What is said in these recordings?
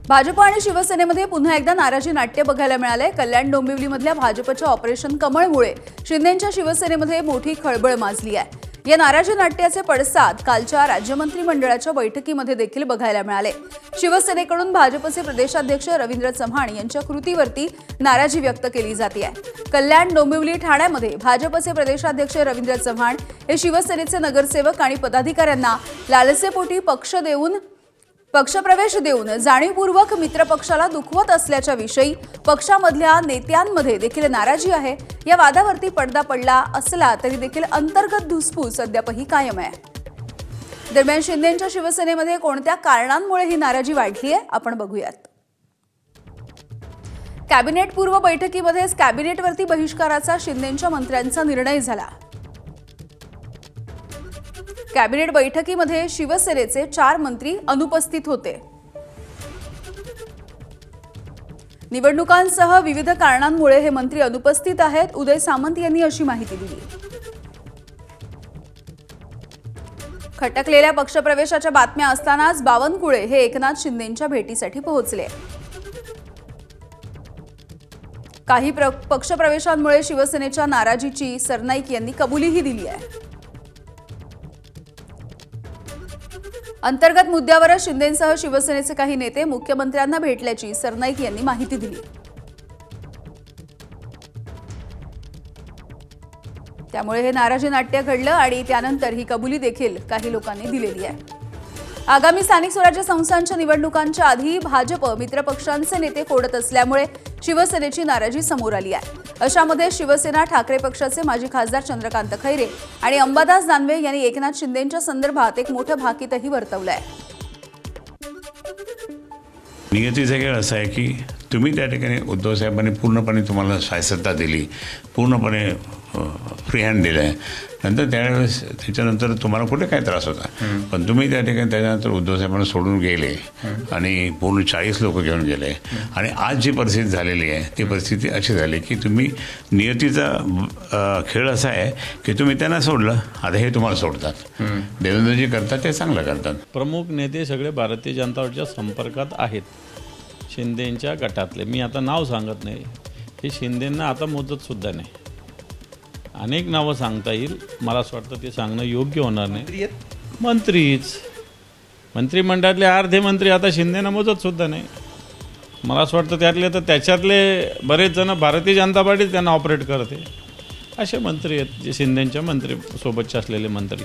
भाजप आणि शिवसेनेमध्ये पुन्हा एकदा नाराजी नाट्य बघायला मिळाले। कल्याण डोंबिवलीमधल्या भाजपच्या ऑपरेशन कमळमुळे शिंदेंच्या शिवसेनेमध्ये मोठी खळबळ माजली आहे। या नाराजी नाट्याचे पडसाद कालच्या राज्यमंत्री मंडळाच्या बैठकीमध्ये देखील बघायला मिळाले। शिवसेनेकडून भाजपचे प्रदेशाध्यक्ष रवींद्र चव्हाण यांच्या कृतीवरती नाराजी व्यक्त केली जाते आहे। कल्याण डोंबिवली ठाण्यामध्ये भाजपचे प्रदेशाध्यक्ष रवींद्र चव्हाण हे शिवसेनेचे नगरसेवक आणि पदाधिकाऱ्यांना लालसेपोटी पक्षप्रवेश देऊन जाणीवपूर्वक मित्रपक्षाला दुखवत असल्याच्या विषयी पक्षामधल्या नेत्यांमध्ये देखील नाराजी आहे। या वादावरती पडदा पडला असला तरी देखील अंतर्गत धुसफूस अद्यापही कायम आहे। दरम्यान शिंदेंच्या शिवसेनेमध्ये कोणत्या कारणांमुळे ही नाराजी वाढली आहे आपण बघूयात। कॅबिनेट पूर्व बैठकीमध्येच कॅबिनेटवरती बहिष्काराचा शिंदेंच्या मंत्र्यांचा निर्णय झाला। कॅबिनेट बैठकीमध्ये शिवसेनेचे 4 मंत्री अनुपस्थित होते। निवडणुकांसह विविध कारणांमुळे हे मंत्री अनुपस्थित आहेत। उदय सामंत यांनी अशी माहिती दिली। खटकलेल्या पक्षप्रवेशाच्या बातम्या असतानाच बावनकुळे हे एकनाथ शिंदेंच्या भेटीसाठी पोहोचले। काही पक्षप्रवेशांमुळे शिवसेनेच्या नाराजीची सरनाईक यांनी कबुलीही दिली आहे। अंतर्गत मुद्द्यावरच शिंदेंसह शिवसेनेचे काही नेते मुख्यमंत्र्यांना भेटल्याची सरनाईक यांनी माहिती दिली। त्यामुळे हे नाराजी नाट्य घडलं आणि त्यानंतर ही कबुली देखील काही लोकांनी दिलेली आहे। आगामी स्थानिक स्वराज्य संस्थांच्या निवडणुकांच्या आधी भाजप मित्रपक्षांचे नेते फोडत असल्यामुळे शिवसेनेची नाराजी समोर आली आहे। अशामध्ये शिवसेना ठाकरे पक्षाचे माजी खासदार चंद्रकांत खैरे आणि अंबादास दानवे यांनी एकनाथ शिंदेंच्या संदर्भात एक मोठं भाकीतही वर्तवलं आहे। नियतीचा खेळ असा आहे की तुम्ही त्या ठिकाणी उद्धव साहेबांनी पूर्णपणे तुम्हाला स्वायत्तता दिली, पूर्णपणे फ्री हँड दिलं आहे। नंतर त्यावेळेस त्याच्यानंतर तुम्हाला कुठे काय त्रास होता, पण तुम्ही त्या ठिकाणी त्याच्यानंतर उद्धव साहेबांना सोडून गेले आणि पूर्ण 40 लोक घेऊन गेले। आणि आज जी परिस्थिती झालेली आहे ती परिस्थिती अशी झाली की तुम्ही नियतीचा खेळ असा आहे की तुम्ही त्यांना सोडलं, आता हे तुम्हाला सोडतात। देवेंद्रजी करतात ते चांगलं करतात। प्रमुख नेते सगळे भारतीय जनता पार्टीच्या संपर्कात आहेत शिंदेंच्या गटातले। मी आता नाव सांगत नाही, हे शिंदेंना आता मुदतसुद्धा नाही। अनेक नावं सांगता येईल, मला असं वाटतं ते सांगणं योग्य होणार नाही। मंत्रीच मंत्रिमंडळातले अर्धे मंत्री आता शिंदेंना मुदतसुद्धा नाही। मला असं वाटतं त्याच्यातले बरेच जण भारतीय जनता पार्टी त्यांना ऑपरेट करते, असे मंत्री आहेत जे शिंदेंच्या मंत्री सोबतचे असलेले मंत्री।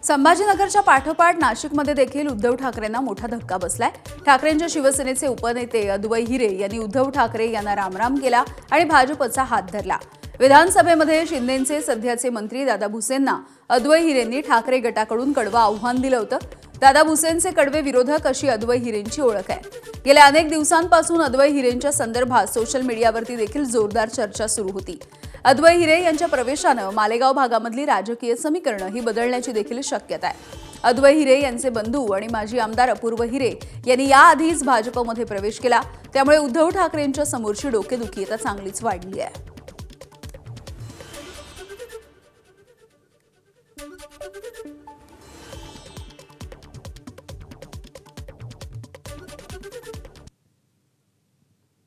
संभाजीनगरच्या पाठोपाठ नाशिकमध्ये देखील उद्धव ठाकरेंना मोठा धक्का बसलाय। ठाकरेंच्या शिवसेनेचे उपनेते अद्वै हिरे यांनी उद्धव ठाकरे यांना रामराम केला आणि भाजपचा हात धरला। विधानसभेमध्ये शिंदेंचे सध्याचे मंत्री दादा भुसेंना अद्वै हिरेंनी ठाकरे गटाकडून कडवं आव्हान दिलं होतं। दादा भुसेंचे कडवे विरोधक अशी अद्वै हिरेंची ओळख आहे। गेल्या अनेक दिवसांपासून अद्वै हिरेंच्या संदर्भात सोशल मीडियावरती देखील जोरदार चर्चा सुरू होती। अद्वै हिरे यांच्या प्रवेशानं मालेगाव भागामधली राजकीय समीकरणं ही बदलण्याची देखील शक्यता आहे। अद्वै हिरे यांचे बंधू आणि माजी आमदार अपूर्व हिरे यांनी याआधीच भाजपमध्ये प्रवेश केला, त्यामुळे उद्धव ठाकरेंच्या समोरची डोकेदुखी आता चांगलीच वाढली आहे।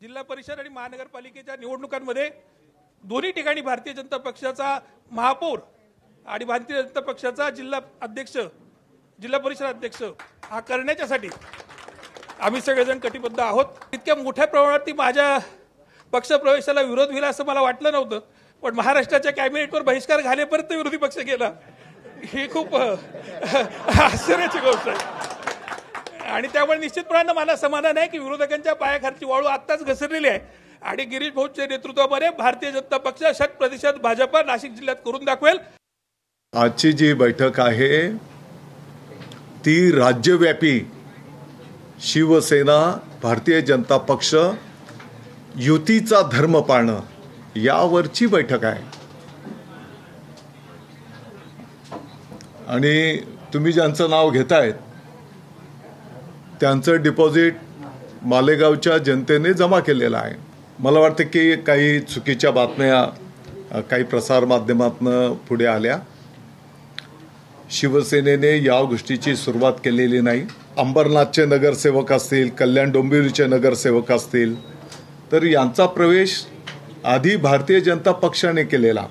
जिल्हा परिषद आणि महानगरपालिकेच्या निवडणुकांमध्ये दोन्ही ठिकाणी भारतीय जनता पक्षाचा महापौर आणि भारतीय जनता पक्षाचा जिल्हा परिषद अध्यक्ष हा करण्याच्यासाठी आम्ही सगळेजण कटिबद्ध आहोत। इतक्या मोठ्या प्रमाणात माझ्या पक्षप्रवेशाला विरोध होईल असं मला वाटलं नव्हतं, पण महाराष्ट्राच्या कॅबिनेटवर बहिष्कार घालेपर्यंत विरोधी पक्ष गेला, ही खूप आश्चर्याची गोष्ट आहे। आणि त्यामुळे निश्चितपणे मला समाधान आहे की विरोधकांच्या पायाखालची वाळू आत्ताच घसरलेली आहे आणि गिरीश भाऊच्या नेतृत्वामध्ये भारतीय जनता पक्ष 100% भाजपा नाशिक जिल्ह्यात करून दाखवेल। आजची जी बैठक आहे ती राज्यव्यापी शिवसेना भारतीय जनता पक्ष युतीचा धर्म पाळणं यावरची बैठक आहे। आणि तुम्ही ज्यांचं नाव घेतायत त्यांचं डिपॉझिट मालेगावच्या जनतेने जमा केलेलं आहे। मला वाटतं की काही चुकीच्या बातम्या काही प्रसार माध्यमातून पुढे आल्या। शिवसेनेने या गोष्टीची सुरुवात केलेली नाही। अंबरनाथचे नगरसेवक असतील, कल्याण डोंबिवलीचे नगरसेवक असतील, तर यांचा प्रवेश आधी भारतीय जनता पक्षाने केलेला.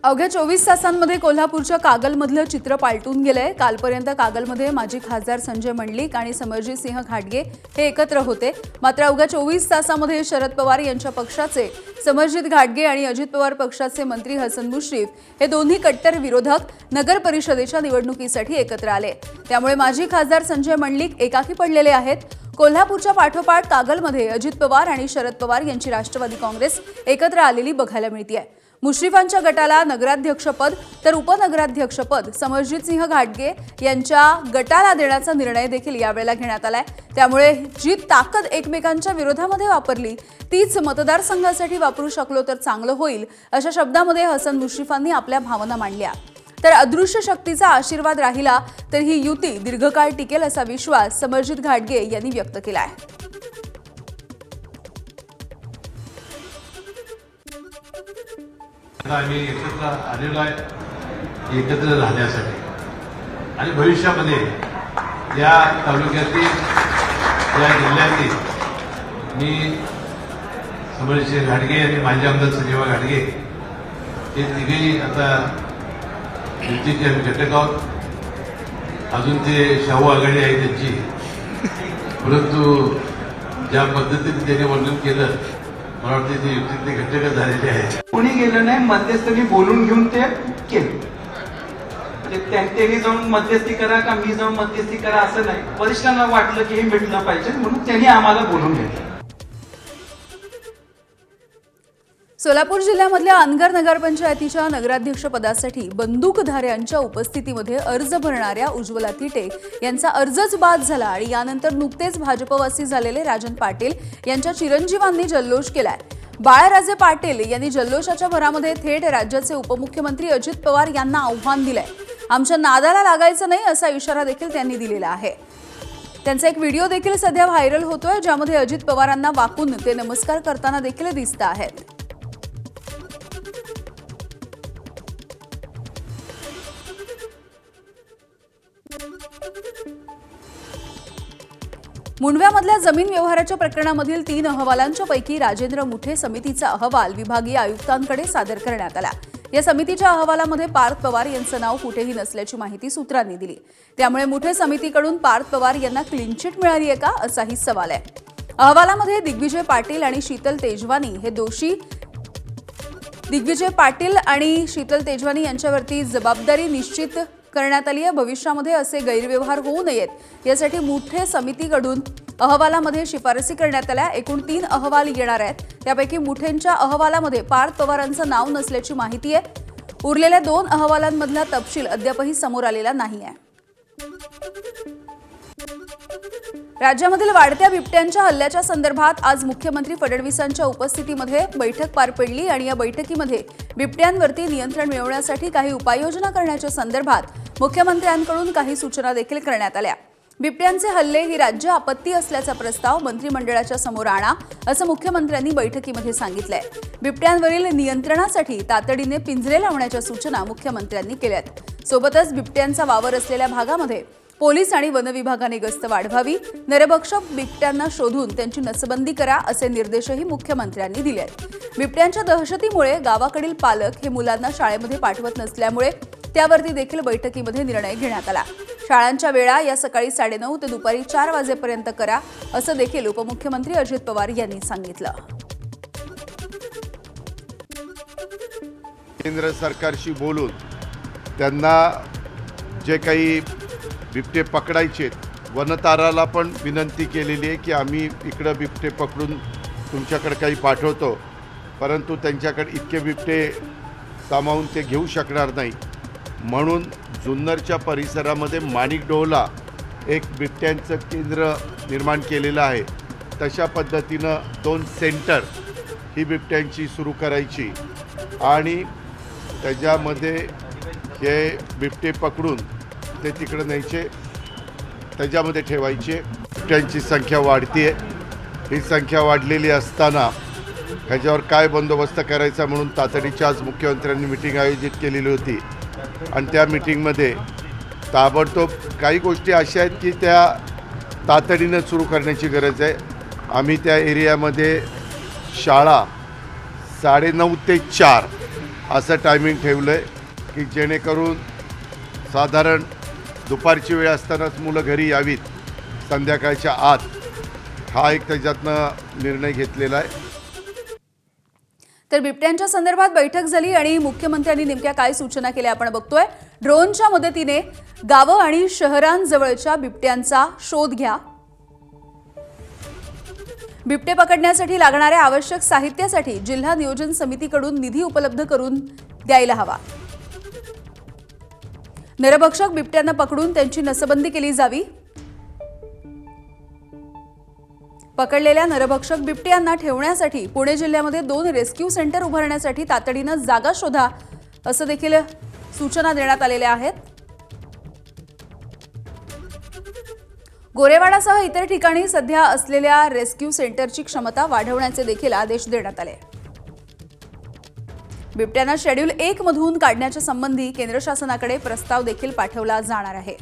अवघ्या 24 तासांमध्ये कोल्हापूरच्या कागलमधलं चित्र पालटून गेलंय. कालपर्यंत कागलमध्ये माजी खासदार संजय मंडलिक आणि समरजितसिंह घाटगे हे एकत्र होते. मात्र अवघ्या 24 तासामध्ये शरद पवार यांच्या पक्षाचे समरजित घाटगे आणि अजित पवार पक्षाचे मंत्री हसन मुश्रीफ हे दोन्ही कट्टर विरोधक नगर परिषदेच्या निवडणुकीसाठी एकत्र आले. त्यामुळे माजी खासदार संजय मंडलिक एकाकी पडलेले आहेत. कोल्हापूरच्या पाठोपाठ कागलमध्ये अजित पवार आणि शरद पवार यांची राष्ट्रवादी काँग्रेस एकत्र आलेली बघायला मिळतेय. मुश्रीफांच्या गटाला नगराध्यक्षपद तर उपनगराध्यक्षपद समरजितसिंह घाटगे यांच्या गटाला देण्याचा निर्णय देखील यावेळेला घेण्यात आलाय. त्यामुळे जी ताकद एकमेकांच्या विरोधामध्ये वापरली तीच मतदारसंघासाठी वापरू शकलो तर चांगलं होईल अशा शब्दामध्ये हसन मुश्रीफांनी आपल्या भावना मांडल्या. तर अदृश्य शक्तीचा आशीर्वाद राहिला तर ही युती दीर्घकाळ टिकेल असा विश्वास समरजित घाटगे यांनी व्यक्त केला आहे. आम्ही एकत्र आलेलो आहे एकत्र राहण्यासाठी आणि भविष्यामध्ये या तालुक्यातील या जिल्ह्यातील मी समरजित घाटगे आणि माजी आमदार संजय घाटगे हे तिघेही आता युतीचे आम्ही घटक आहोत. अजून ते शाहू आघाडी आहे त्यांची, परंतु ज्या पद्धतीने त्यांनी वर्णन केलं मला वाटतं ते युतीतले घटक झालेले आहेत. कोणी गेलं नाही, मध्यस्थांनी बोलून घेऊन ते केलं. त्यांनी जाऊन मध्यस्थी करा का मी जाऊन मध्यस्थी करा असं नाही. वरिष्ठांना वाटलं की हे मिटलं पाहिजे म्हणून त्यांनी आम्हाला बोलून घेतलं. सोलापूर जिल्ह्यामधल्या अनगर नगरपंचायतीच्या नगराध्यक्षपदासाठी बंदूकधाऱ्यांच्या उपस्थितीमध्ये अर्ज भरणाऱ्या उज्ज्वला थिटे यांचा अर्जच बाद झाला आणि यानंतर नुकतेच भाजपवासी झालेले राजन पाटील यांच्या चिरंजीवांनी जल्लोष केलाय. बाळाराजे पाटील यांनी जल्लोषाच्या भरामध्ये थेट राज्याचे उपमुख्यमंत्री अजित पवार यांना आव्हान दिलंय. आमच्या नादाला लागायचं नाही असा इशारा देखील त्यांनी दिलेला आहे. त्यांचा एक व्हिडिओ देखील सध्या व्हायरल होतोय ज्यामध्ये अजित पवारांना वाकून ते नमस्कार करताना देखील दिसत आहेत. मुंडव्यामधल्या जमीन व्यवहाराच्या प्रकरणामधील 3 अहवालांच्या पैकी राजेंद्र मुठे समितीचा अहवाल विभागीय आयुक्तांकडे सादर करण्यात आला. या समितीच्या अहवालामध्ये पार्थ पवार यांचं नाव कुठेही नसल्याची माहिती सूत्रांनी दिली. त्यामुळे मुठे समितीकडून पार्थ पवार यांना क्लीन चिट मिळाली आहे का असाही सवाल आहे. अहवालामध्ये दिग्विजय पाटील आणि शीतल तेजवानी हे दोषी. दिग्विजय पाटील आणि शीतल तेजवानी यांच्यावरती जबाबदारी निश्चित करण्यात आली आहे. भविष्यामध्ये असे गैरव्यवहार होऊ नयेत यासाठी मुठे समितीकडून अहवालामध्ये शिफारसी करण्यात आल्या. एकूण 3 अहवाल येणार आहेत. त्यापैकी मुठेंच्या अहवालामध्ये पार्थ पवारांचं नाव नसल्याची माहिती आहे. उरलेल्या 2 अहवालांमधला तपशील अद्यापही समोर आलेला नाही आहे. राज्यामधील वाढत्या बिबट्यांच्या हल्ल्याच्या संदर्भात आज मुख्यमंत्री फडणवीसांच्या उपस्थितीमध्ये बैठक पार पडली आणि या बैठकीमध्ये बिबट्यांवरती नियंत्रण मिळवण्यासाठी काही उपाययोजना करण्याच्या संदर्भात मुख्यमंत्र्यांकडून काही सूचना देखील करण्यात आल्या. बिबट्यांचे हल्ले ही राज्य आपत्ती असल्याचा प्रस्ताव मंत्रिमंडळाच्या समोर आणा असं मुख्यमंत्र्यांनी बैठकीमध्ये सांगितलंय. बिबट्यांवरील नियंत्रणासाठी तातडीने पिंजरे लावण्याच्या सूचना मुख्यमंत्र्यांनी केल्यात. सोबतच बिबट्यांचा वावर असलेल्या भागामध्ये पोलीस आणि वन विभागाने गस्त वाढवावी. नरभक्षक बिबट्यांना शोधून त्यांची नसबंदी करा असे निर्देशही मुख्यमंत्र्यांनी दिले आहेत. बिबट्यांच्या दहशतीमुळे गावाकडील पालक हे मुलांना शाळेमध्ये पाठवत नसल्यामुळे त्यावरती देखील बैठकीमध्ये निर्णय घेण्यात आला. शाळांच्या वेळा या सकाळी 9:30 ते दुपारी 4 वाजेपर्यंत करा असं देखील उपमुख्यमंत्री अजित पवार यांनी सांगितलं. केंद्र सरकारशी बोलून त्यांना जे काही बिबटे पकडायचे वनताराला पण विनंती केलेली आहे की आम्ही इकडं बिबटे पकडून तुमच्याकडे काही पाठवतो, परंतु त्यांच्याकडे इतके बिबटे सामावून ते घेऊ शकणार नाही. म्हणून जुन्नरच्या परिसरामध्ये माणिकडोहला एक बिबट्यांचं केंद्र निर्माण केलेलं आहे. तशा पद्धतीनं 2 सेंटर ही बिबट्यांची सुरू करायची आणि त्याच्यामध्ये हे बिबटे पकडून ते तिकडे न्यायचे, त्याच्यामध्ये ठेवायचे. बिबट्यांची संख्या वाढते आहे. ही संख्या वाढलेली असताना ह्याच्यावर काय बंदोबस्त करायचा म्हणून तातडीची आज मुख्यमंत्र्यांनी मिटिंग आयोजित केलेली होती आणि त्या मिटिंगमध्ये ताबडतोब काही गोष्टी अशा आहेत की त्या तातडीनं सुरू करण्याची गरज आहे. आम्ही त्या एरियामध्ये शाळा 9:30 ते 4 असं टायमिंग ठेवलं आहे की जेणेकरून साधारण दुपारची वेळ असतानाच मुलं घरी यावीत संध्याकाळच्या आत. हा एक त्याच्यातनं निर्णय घेतलेला आहे. तर बिबट्यांच्या संदर्भात बैठक झाली आणि मुख्यमंत्र्यांनी नेमक्या काय सूचना केल्या आपण बघतोय. ड्रोनच्या मदतीने गावं आणि शहरांजवळच्या बिबट्यांचा शोध घ्या. बिबटे पकडण्यासाठी लागणाऱ्या आवश्यक साहित्यासाठी जिल्हा नियोजन समितीकडून निधी उपलब्ध करून द्यायला हवा. नरभक्षक बिबट्यांना पकडून त्यांची नसबंदी केली जावी. पकडलेल्या नरभक्षक बिबट्यांना ठेवण्यासाठी पुणे जिल्ह्यामध्ये 2 रेस्क्यू सेंटर उभारण्यासाठी तातडीनं जागा शोधा असं देखील सूचना देण्यात आलेल्या आहेत. गोरेवाडासह इतर ठिकाणी सध्या असलेल्या रेस्क्यू सेंटरची क्षमता वाढवण्याचे देखील आदेश देण्यात आले. बिबट्यांना शेड्यूल 1 मधून काढण्याच्या संबंधी केंद्र शासनाकडे प्रस्ताव देखील पाठवला जाणार आहे.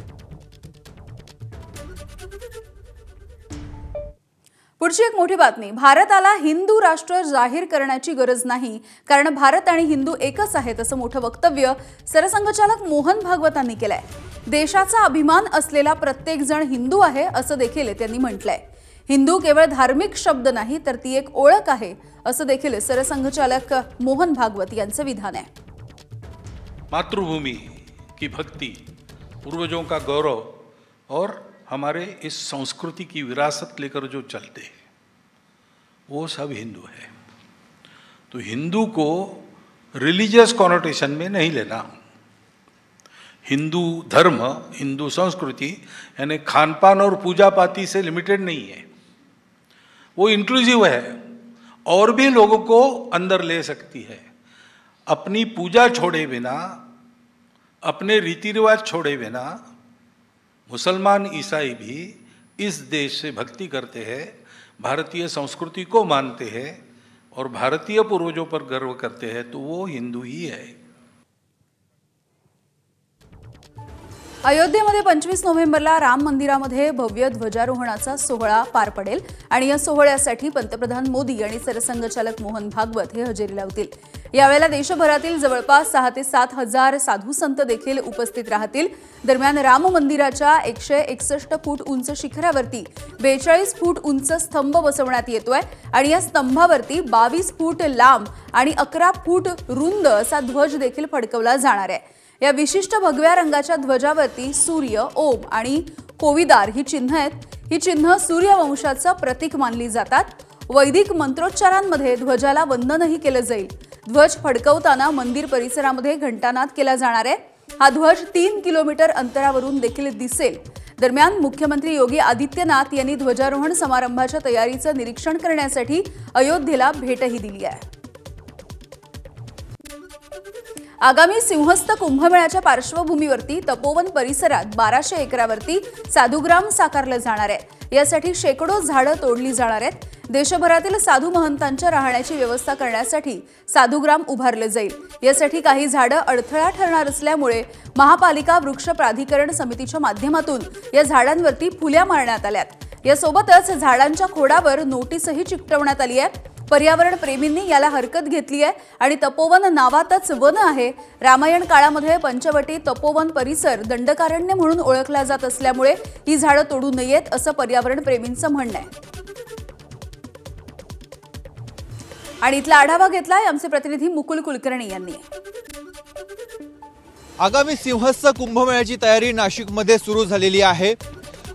पुढची एक मोठी बातमी. भारताला हिंदू राष्ट्र जाहीर करण्याची गरज नाही, कारण भारत आणि हिंदू एकच आहेत असं मोठं वक्तव्य सरसंघचालक मोहन भागवतांनी केलंय. देशाचा अभिमान असलेला प्रत्येक जण हिंदू आहे असं देखील त्यांनी म्हटलंय. हिंदू केवळ धार्मिक शब्द नाही तर ती एक ओळख आहे असं देखील सरसंघचालक मोहन भागवत यांचं विधान आहे. मातृभूमि की भक्ति, पूर्वजों का गौरव और हमारे इस संस्कृति की विरासत लेकर जो चलते हैं वो सब हिंदू है. तो हिंदू को रिलीजियस कॉनोटेशन में नहीं लेना. हिंदू धर्म, हिंदू संस्कृति यानी खानपान और पूजा पाती से लिमिटेड नहीं है. वो इंक्लूसिव है और भी लोगों को अंदर ले सकती है. अपनी पूजा छोड़े बिना, अपने रीति रिवाज छोड़े बिना मुसलमान ईसाई भी इस देश से भक्ति करते हैं, भारतीय संस्कृति को मानते हैं और भारतीय पूर्वजों पर गर्व करते हैं, तो वो हिंदू ही है. अयोध्येमध्ये 25 नोव्हेंबरला राम मंदिरामध्ये भव्य ध्वजारोहणाचा सोहळा पार पडेल आणि या सोहळ्यासाठी पंतप्रधान मोदी आणि सरसंघचालक मोहन भागवत हे हजेरी लावतील. यावेळेला देशभरातील जवळपास 6 ते 7 हजार साधू संत देखील उपस्थित राहतील. दरम्यान राम मंदिराच्या 161 फूट उंच शिखरावरती 42 फूट उंच स्तंभ बसवण्यात येतोय आणि या स्तंभावरती 22 फूट लांब आणि 11 फूट रुंद असा ध्वज देखील फडकवला जाणार आहे. या विशिष्ट भगव्या रंगाच्या ध्वजावरती सूर्य, ओम आणि कोविदार ही चिन्ह आहेत. ही चिन्ह सूर्यवंशाचं प्रतीक मानली जातात. वैदिक मंत्रोच्चारांमध्ये ध्वजाला वंदनही केलं जाईल. ध्वज फडकवताना मंदिर परिसरामध्ये घंटानाद केला जाणार आहे. हा ध्वज 3 किलोमीटर अंतरावरून देखील दिसेल. दरम्यान मुख्यमंत्री योगी आदित्यनाथ यांनी ध्वजारोहण समारंभाच्या तयारीचं निरीक्षण करण्यासाठी अयोध्येला भेटही दिली आहे. आगामी सिंहस्थ कुंभमेळ्याच्या पार्श्वभूमीवरती तपोवन परिसरात 1200 एकरावरती साधुग्राम साकारलं जाणार आहे. यासाठी शेकडो झाडं तोडली जाणार आहेत. देशभरातील साधू महंतांच्या राहण्याची व्यवस्था करण्यासाठी साधुग्राम उभारले जाईल. यासाठी काही झाडं अडथळा ठरणार असल्यामुळे महापालिका वृक्ष प्राधिकरण समितीच्या माध्यमातून या झाडांवरती फुल्या मारण्यात आल्यात. यासोबतच झाडांच्या खोडावर नोटीसही चिकटवण्यात आली आहे. पर्यावरण प्रेमींनी याला हरकत घेतली आहे आणि तपोवन नावातच वन आहे. रामायण काळामध्ये पंचवटी तपोवन परिसर दंडकारण्य म्हणून ओळखला जात असल्यामुळे ही झाडं तोडू नयेत असं पर्यावरण प्रेमींचं म्हणणं आहे. आणि इथला आढावा घेतलाय आमचे प्रतिनिधी मुकुल कुलकर्णी यांनी. आगामी सिंहस्थ कुंभमेळ्याची तयारी नाशिकमध्ये सुरू झालेली आहे.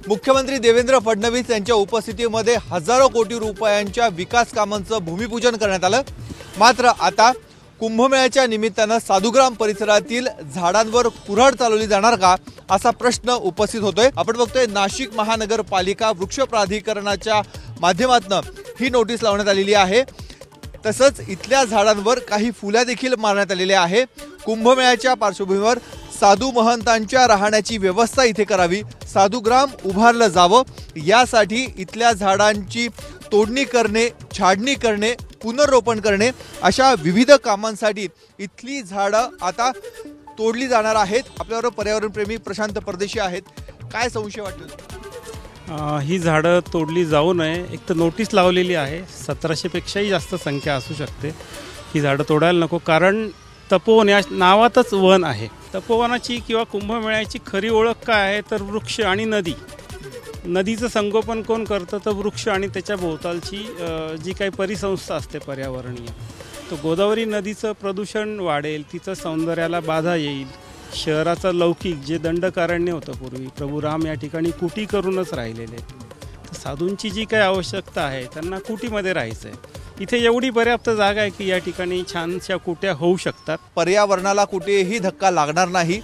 मुख्यमंत्री देवेंद्र फडणवीस यांच्या उपस्थितीमध्ये हजारो कोटी रुपयांच्या विकास कामांचं भूमिपूजन करण्यात आलं. मात्र आता कुंभमेळ्याच्या निमित्तानं साधुग्राम परिसरातील झाडांवर कुऱ्हाड चालवली जाणार का असा प्रश्न उपस्थित होतोय. आपण बघतोय नाशिक महानगरपालिका वृक्ष प्राधिकरणाच्या माध्यमातून ही नोटीस लावण्यात आलेली आहे. तसंच इथल्या झाडांवर काही फुल्या देखील मारण्यात आलेल्या आहे. कुंभमेळ्याच्या पार्श्वभूमीवर साधू महंतांच्या राहण्याची व्यवस्था इथे करावी, साधुग्राम उभारलं जावं, यासाठी इथल्या झाडांची तोडणी करणे, छाडणी करणे, पुनर्रोपण करणे अशा विविध कामांसाठी इथली झाडं आता तोडली जाणार आहेत। आपल्याबरोबर पर्यावरणप्रेमी प्रशांत परदेशी आहेत। काय संशय वाटतो? ही झाडं तोडली जाऊ नये, एक तर नोटीस लावलेली आहे, 1700 पेक्षाही जास्त संख्या असू शकते। ही झाडं तोडायला नको, कारण तपोवन या नावातच वन आहे। तपोवनाची किंवा कुंभमेळ्याची खरी ओळख काय आहे तर वृक्ष आणि नदी। नदीचं संगोपन कोण करतं तर वृक्ष आणि त्याच्या भोवतालची जी काही परिसंस्था असते पर्यावरणीय, तर गोदावरी नदीचं प्रदूषण वाढेल, तिचं सौंदर्याला बाधा येईल। शहराचं लौकिक जे दंडकारण्य होतं पूर्वी, प्रभू राम या ठिकाणी कुटी करूनच राहिलेले, तर साधूंची जी काही आवश्यकता आहे त्यांना कुटीमध्ये राहायचं आहे। इथे एवढी पर्याप्त जागा आहे की या ठिकाणी छानशा कुट्या होऊ शकतात। पर्यावरणाला कुठेही धक्का लागणार नाही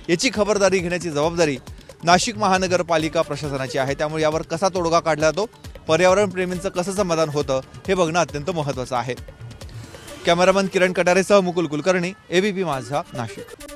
याची खबरदारी घेण्याची जबाबदारी नाशिक महानगरपालिका प्रशासनाची आहे। त्यामुळे यावर कसा तोडगा काढला जातो, पर्यावरण प्रेमींचं कसं समाधान होतं हे बघणं अत्यंत महत्त्वाचं आहे। कॅमेरामन किरण कटारेसह मुकुल कुलकर्णी, एबीपी माझा, नाशिक।